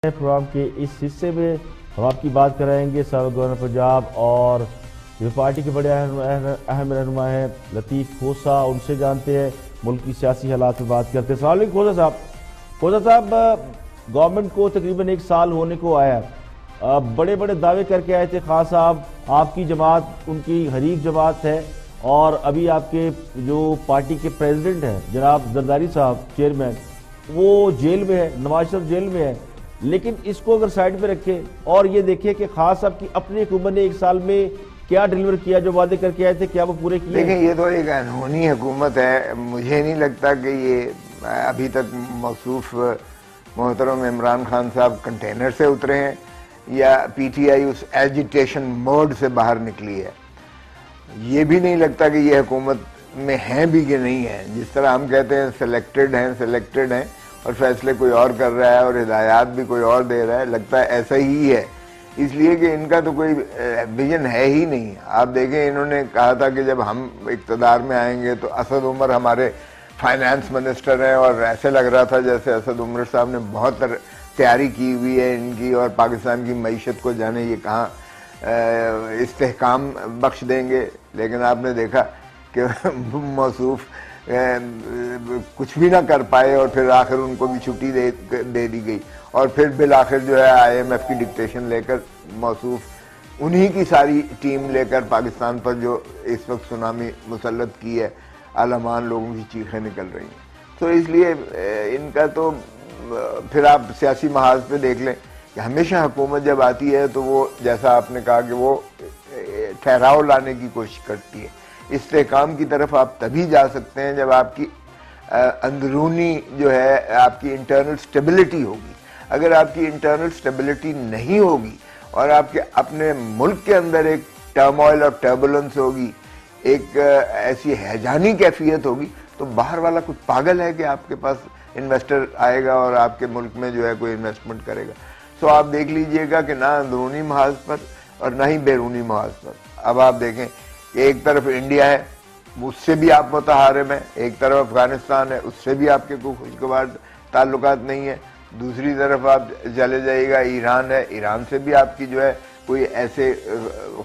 Programme کے اس حصے میں ہم آپ کی بات کرائیں گے سابق گورنر پنجاب اور جو پارٹی کے بڑے اہم رہنما ہیں لطیف کھوسہ، ان سے جانتے ہیں ملک کی سیاسی حالات میں بات کرتے ہیں۔ السلام علیکم کھوسہ صاحب، گورنمنٹ کو تقریباً 1 سال ہونے کو آیا، بڑے بڑے دعوے کر کے آئے تھے خان صاحب، آپ کی جماعت ان کی حریف جماعت ہے، اور ابھی آپ کے جو پارٹی کے پریزیڈنٹ ہیں جناب زرداری صاحب چیئرمین، وہ جیل میں ہے، نواز شریف جیل میں ہے۔ لیکن اس کو اگر سائیڈ پہ رکھے اور یہ دیکھیں کہ خان صاحب کی اپنی حکومت نے 1 سال میں کیا ڈیلیور کیا، جو وعدے کر کے آئے تھے کیا وہ پورے کیے؟ دیکھیں، یہ تو ایک انہونی حکومت ہے، مجھے نہیں لگتا کہ یہ ابھی تک موصوف محترم عمران خان صاحب کنٹینر سے اترے ہیں یا پی ٹی آئی اس ایجیٹیشن موڈ سے باہر نکلی ہے۔ یہ بھی نہیں لگتا کہ یہ حکومت میں ہیں بھی کہ نہیں ہیں، جس طرح ہم کہتے ہیں سلیکٹڈ ہیں اور فیصلے کوئی اور کر رہا ہے اور ہدایات بھی کوئی اور دے رہا ہے، لگتا ہے ایسا ہی ہے، اس لیے کہ ان کا تو کوئی ویژن ہے ہی نہیں۔ آپ دیکھیں، انہوں نے کہا تھا کہ جب ہم اقتدار میں آئیں گے تو اسد عمر ہمارے فائنانس منسٹر ہیں، اور ایسے لگ رہا تھا جیسے اسد عمر صاحب نے بہت تیاری کی ہوئی ہے ان کی، اور پاکستان کی معیشت کو جانے یہ کہاں استحکام بخش دیں گے۔ لیکن آپ نے دیکھا کہ موصوف کچھ بھی نہ کر پائے، اور پھر آخر ان کو بھی چھٹی دے دی گئی، اور پھر بالآخر جو ہے IMF کی ڈکٹیشن لے کر موصوف انہی کی ساری ٹیم لے کر پاکستان پر جو اس وقت سونامی مسلط کی ہے، عالمان لوگوں کی چیخیں نکل رہی ہیں۔ تو اس لیے ان کا تو پھر آپ سیاسی محاذ پہ دیکھ لیں کہ ہمیشہ حکومت جب آتی ہے تو وہ جیسا آپ نے کہا کہ وہ ٹھہراؤ لانے کی کوشش کرتی ہے۔ استحکام کی طرف آپ تبھی جا سکتے ہیں جب آپ کی اندرونی جو ہے آپ کی انٹرنل سٹیبلٹی ہوگی۔ اگر آپ کی انٹرنل سٹیبلٹی نہیں ہوگی اور آپ کے اپنے ملک کے اندر ایک ٹرموائل اور ٹربولنس ہوگی، ایک ایسی ہیجانی کیفیت ہوگی، تو باہر والا کچھ پاگل ہے کہ آپ کے پاس انویسٹر آئے گا اور آپ کے ملک میں جو ہے کوئی انویسٹمنٹ کرے گا۔ سو آپ دیکھ لیجئے گا کہ نہ اندرونی محاذ پر اور نہ ہی بیرونی محاذ پر۔ اب آپ دیکھیں کہ ایک طرف انڈیا ہے، اس سے بھی آپ متحارب ہیں، ایک طرف افغانستان ہے، اس سے بھی آپ کے کوئی خوشگوار تعلقات نہیں ہیں، دوسری طرف آپ چلے جائیے گا ایران ہے، ایران سے بھی آپ کی جو ہے کوئی ایسے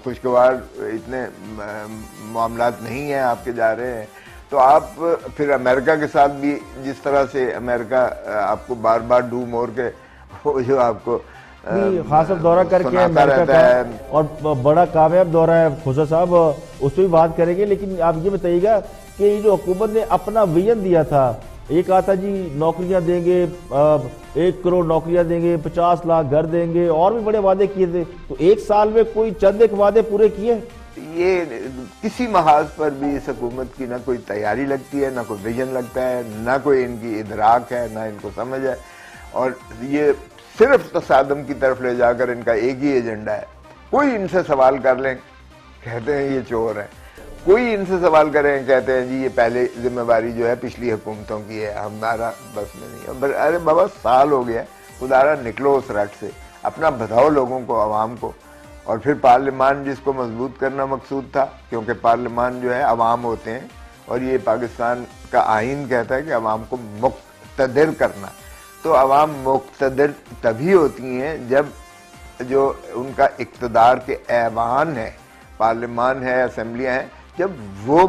خوشگوار اتنے معاملات نہیں ہیں آپ کے جا رہے ہیں۔ تو آپ پھر امریکہ کے ساتھ بھی جس طرح سے امریکہ آپ کو بار بار ڈو مور کے وہ جو آپ کو خاص دورہ کر کے امریکہ کا، اور بڑا کامیاب دورہ ہے کھوسہ صاحب، اس پہ بھی بات کریں گے۔ لیکن آپ یہ بتائیے گا کہ یہ جو حکومت نے اپنا ویژن دیا تھا، ایک آتا جی نوکریاں دیں گے، 1 کروڑ نوکریاں دیں گے، 50 لاکھ گھر دیں گے، اور بھی بڑے وعدے کیے تھے، تو 1 سال میں کوئی چند ایک وعدے پورے کیے؟ یہ کسی محاذ پر بھی اس حکومت کی نہ کوئی تیاری لگتی ہے، نہ کوئی ویژن لگتا ہے، نہ کوئی ان کی ادراک ہے، نہ ان کو سمجھ ہے، اور یہ صرف تصادم کی طرف لے جا کر ان کا ایک ہی ایجنڈا ہے۔ کوئی ان سے سوال کر لیں کہتے ہیں یہ چور ہیں، کوئی ان سے سوال کریں کہتے ہیں جی یہ پہلے ذمہ داری جو ہے پچھلی حکومتوں کی ہے، ہمارا بس میں نہیں ہے۔ ارے بابا، سال ہو گیا، خدا را نکلو اس رٹ سے، اپنا بتاؤ لوگوں کو، عوام کو۔ اور پھر پارلیمان جس کو مضبوط کرنا مقصود تھا، کیونکہ پارلیمان جو ہے عوام ہوتے ہیں، اور یہ پاکستان کا آئین کہتا ہے کہ عوام کو مقتدر کرنا، تو عوام مقتدر تبھی ہوتی ہیں جب جو ان کا اقتدار کے ایوان ہے، پارلیمان ہے، اسمبلیاں ہیں، جب وہ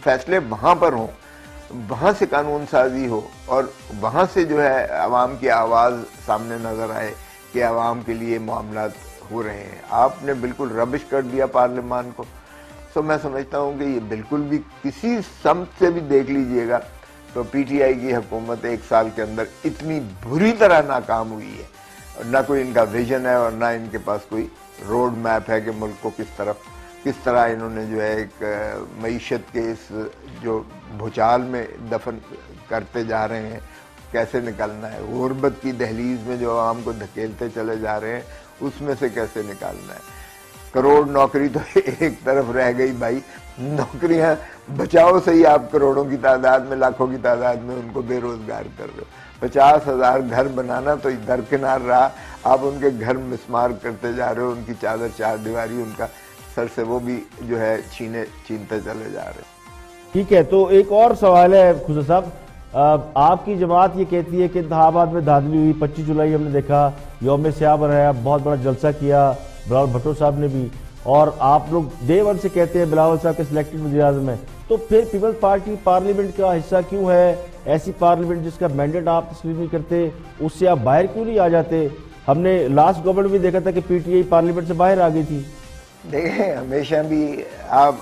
فیصلے وہاں پر ہوں، وہاں سے قانون سازی ہو، اور وہاں سے جو ہے عوام کی آواز سامنے نظر آئے کہ عوام کے لیے معاملات ہو رہے ہیں۔ آپ نے بالکل ربش کر دیا پارلیمان کو۔ سو میں سمجھتا ہوں کہ یہ بالکل بھی کسی سمت سے بھی دیکھ لیجئے گا تو پی ٹی آئی کی حکومت 1 سال کے اندر اتنی بری طرح ناکام ہوئی ہے، اور نہ کوئی ان کا ویژن ہے، اور نہ ان کے پاس کوئی روڈ میپ ہے کہ ملک کو کس طرح انہوں نے جو ہے ایک معیشت کے اس جو بھوچال میں دفن کرتے جا رہے ہیں، کیسے نکلنا ہے، غربت کی دہلیز میں جو عوام کو دھکیلتے چلے جا رہے ہیں، اس میں سے کیسے نکالنا ہے۔ کروڑ نوکری تو ایک طرف رہ گئی بھائی، نوکریاں بچاؤ سے ہی آپ کروڑوں کی تعداد میں، لاکھوں کی تعداد میں ان کو بے روزگار کر رہے ہو۔ 50,000 گھر بنانا تو درکنار رہا، آپ ان کے گھر مسمار کرتے جا رہے ہو، ان کی چادر چار دیواری ان کا سر سے وہ بھی جو ہے چھینتے چلے جا رہے ہیں۔ ٹھیک ہے، تو ایک اور سوال ہے کھوسہ صاحب آپ کی جماعت یہ کہتی ہے کہ انتخابات میں دھاندلی ہوئی، 25 جولائی ہم نے دیکھا یوم سیاہ بنایا، بہت بڑا جلسہ کیا بلاول بھٹو صاحب نے بھی، اور آپ لوگ ڈے ون سے کہتے ہیں بلاول صاحب کے سلیکٹڈ وزیر اعظم ہیں، تو پھر پیپلز پارٹی پارلیمنٹ کا حصہ کیوں ہے؟ ایسی پارلیمنٹ جس کا مینڈیٹ آپ تسلیم نہیں کرتے، اس سے آپ باہر کیوں نہیں آ جاتے؟ ہم نے لاسٹ گورنمنٹ بھی دیکھا تھا کہ پی ٹی آئی پارلیمنٹ سے باہر آ گئی تھی۔ دیکھیں ہمیشہ بھی آپ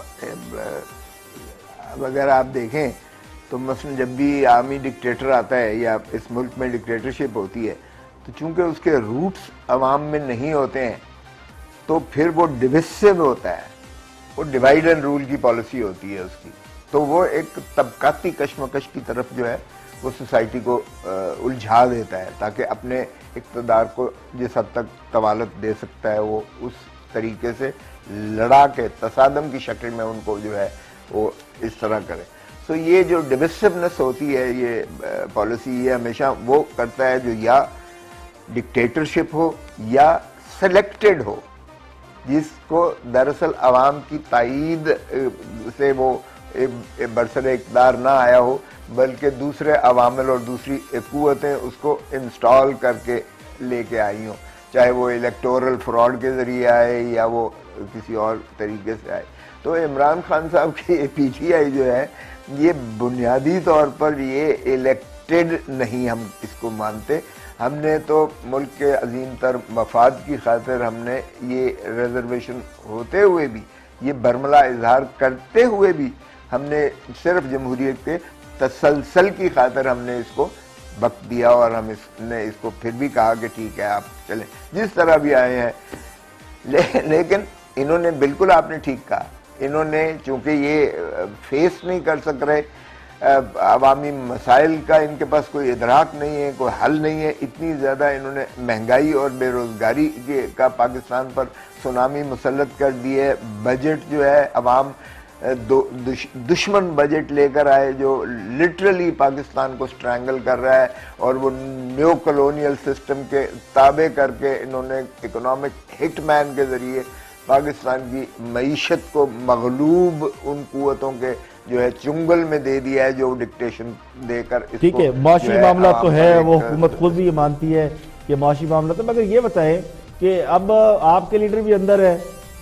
اگر آپ دیکھیں تو مثلا جب بھی عوامی ڈکٹیٹر آتا ہے یا اس ملک میں ڈکٹیٹرشپ ہوتی ہے تو چونکہ اس کے روٹس عوام میں نہیں ہوتے ہیں تو پھر وہ ڈویسو ہوتا ہے، وہ ڈیوائیڈ اینڈ رول کی پالیسی ہوتی ہے اس کی، تو وہ ایک طبقاتی کشمکش کی طرف جو ہے وہ سوسائٹی کو الجھا دیتا ہے تاکہ اپنے اقتدار کو جس حد تک طوالت دے سکتا ہے وہ اس طریقے سے لڑا کے تصادم کی شکل میں ان کو جو ہے وہ اس طرح کرے۔ تو یہ جو ڈویسونیس ہوتی ہے یہ پالیسی یہ ہمیشہ وہ کرتا ہے جو یا ڈکٹیٹرشپ ہو یا سلیکٹڈ ہو، جس کو دراصل عوام کی تائید سے وہ برسر اقتدار نہ آیا ہو بلکہ دوسرے عوامل اور دوسری قوتیں اس کو انسٹال کر کے لے کے آئی ہوں، چاہے وہ الیکٹورل فراڈ کے ذریعے آئے یا وہ کسی اور طریقے سے آئے۔ تو عمران خان صاحب کی پی ٹی آئی جو ہے یہ بنیادی طور پر یہ الیکٹڈ نہیں ہم اس کو مانتے، ہم نے تو ملک کے عظیم تر مفاد کی خاطر ہم نے یہ ریزرویشن ہوتے ہوئے بھی، یہ برملا اظہار کرتے ہوئے بھی ہم نے صرف جمہوریت کے تسلسل کی خاطر ہم نے اس کو وقت دیا، اور ہم نے اس کو پھر بھی کہا کہ ٹھیک ہے آپ چلیں جس طرح بھی آئے ہیں۔ لیکن انہوں نے بالکل آپ نے ٹھیک کہا، انہوں نے چونکہ یہ فیس نہیں کر سک رہے عوامی مسائل کا، ان کے پاس کوئی ادراک نہیں ہے، کوئی حل نہیں ہے، اتنی زیادہ انہوں نے مہنگائی اور بے روزگاری کا پاکستان پر سونامی مسلط کر دی ہے، بجٹ جو ہے عوام دشمن بجٹ لے کر آئے جو لٹرلی پاکستان کو سٹرینگل کر رہا ہے، اور وہ نیو کلونیل سسٹم کے تابع کر کے انہوں نے اکنامک ہٹ مین کے ذریعے پاکستان کی معیشت کو مغلوب ان قوتوں کے جو ہے چنگل میں دے دیا ہے جو ڈکٹیشن دے کر اس کو ٹھیک ہے، معاشی معاملات تو ہے، وہ حکومت خود بھی یہ مانتی ہے کہ معاشی معاملات ہے، مگر یہ بتائیں کہ اب آپ کے لیڈر بھی اندر ہے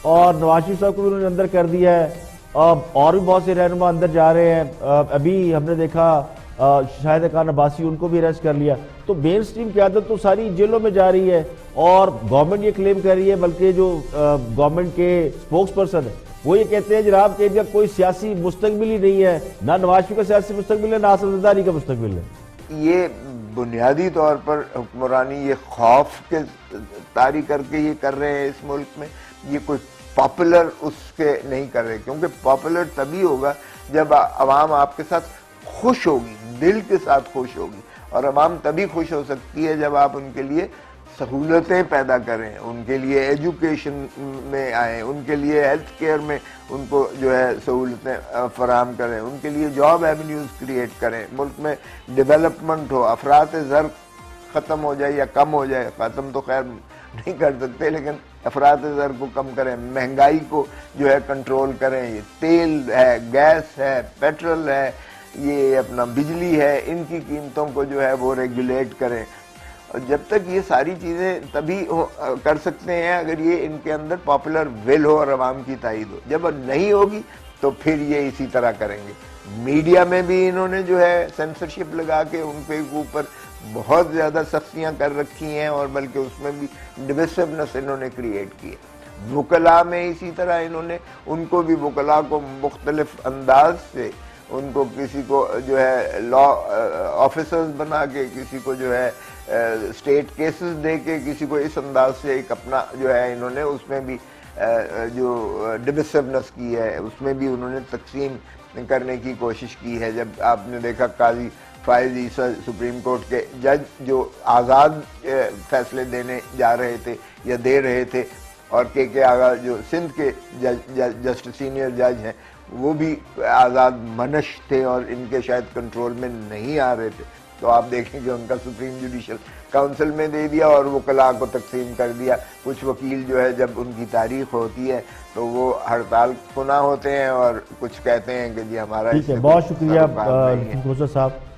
اور نواز شریف صاحب کو بھی انہوں نے اندر کر دیا ہے، اور بھی بہت سے رہنما اندر جا رہے ہیں، ابھی ہم نے دیکھا شاہد خان عباسی ان کو بھی اریسٹ کر لیا، تو مین سٹریم قیادت تو ساری جیلوں میں جا رہی ہے، اور گورنمنٹ یہ کلیم کر رہی ہے، بلکہ جو گورنمنٹ کے سپوکس پرسن ہے وہ یہ کہتے ہیں جناب کہ ان کا کوئی سیاسی مستقبل ہی نہیں ہے، نہ نواز شریف کا سیاسی مستقبل ہے، نہ اسد زرداری کا مستقبل ہے۔ یہ بنیادی طور پر حکمرانی یہ خوف کے طاری کر کے یہ کر رہے ہیں اس ملک میں، یہ کوئی پاپولر اس کے نہیں کر رہے، کیونکہ پاپولر تبھی ہوگا جب عوام آپ کے ساتھ خوش ہوگی، دل کے ساتھ خوش ہوگی، اور عوام تبھی خوش ہو سکتی ہے جب آپ ان کے لیے سہولتیں پیدا کریں، ان کے لیے ایجوکیشن میں آئیں، ان کے لیے ہیلتھ کیئر میں ان کو جو ہے سہولتیں فراہم کریں، ان کے لیے جاب ایونیوز کریٹ کریں، ملک میں ڈیولپمنٹ ہو، افراط زر ختم ہو جائے یا کم ہو جائے، ختم تو خیر نہیں کر سکتے لیکن افراط زر کو کم کریں، مہنگائی کو جو ہے کنٹرول کریں، یہ تیل ہے، گیس ہے، پیٹرول ہے، یہ اپنا بجلی ہے، ان کی قیمتوں کو جو ہے وہ ریگولیٹ کریں، اور جب تک یہ ساری چیزیں تبھی کر سکتے ہیں اگر یہ ان کے اندر پاپولر ول ہو اور عوام کی تائید ہو، جب نہیں ہوگی تو پھر یہ اسی طرح کریں گے۔ میڈیا میں بھی انہوں نے جو ہے سینسرشپ لگا کے ان کے اوپر بہت زیادہ سختیاں کر رکھی ہیں، اور بلکہ اس میں بھی ڈویسونیس انہوں نے کریٹ کی ہے۔ وکلاء میں اسی طرح انہوں نے ان کو بھی وکلاء کو مختلف انداز سے ان کو کسی کو جو ہے لا آفیسرز بنا کے، کسی کو جو ہے اسٹیٹ کیسز دے کے، کسی کو اس انداز سے ایک اپنا جو ہے انہوں نے اس میں بھی جو ڈویسونیس کی ہے اس میں بھی انہوں نے تقسیم کرنے کی کوشش کی ہے۔ جب آپ نے دیکھا قاضی فائز عیسیٰ سپریم کورٹ کے جج جو آزاد فیصلے دینے جا رہے تھے یا دے رہے تھے، اور کے آغا جو سندھ کے جسٹ سینئر جج ہیں وہ بھی آزاد منش تھے اور ان کے شاید کنٹرول میں نہیں آ رہے تھے، تو آپ دیکھیں کہ ان کا سپریم جوڈیشل کاؤنسل میں دے دیا اور وکلاء کو تقسیم کر دیا۔ کچھ وکیل جو ہے جب ان کی تاریخ ہوتی ہے تو وہ ہڑتال کناں ہوتے ہیں اور کچھ کہتے ہیں کہ جی ہمارا ٹھیک ہے، بہت شکریہ صاحب۔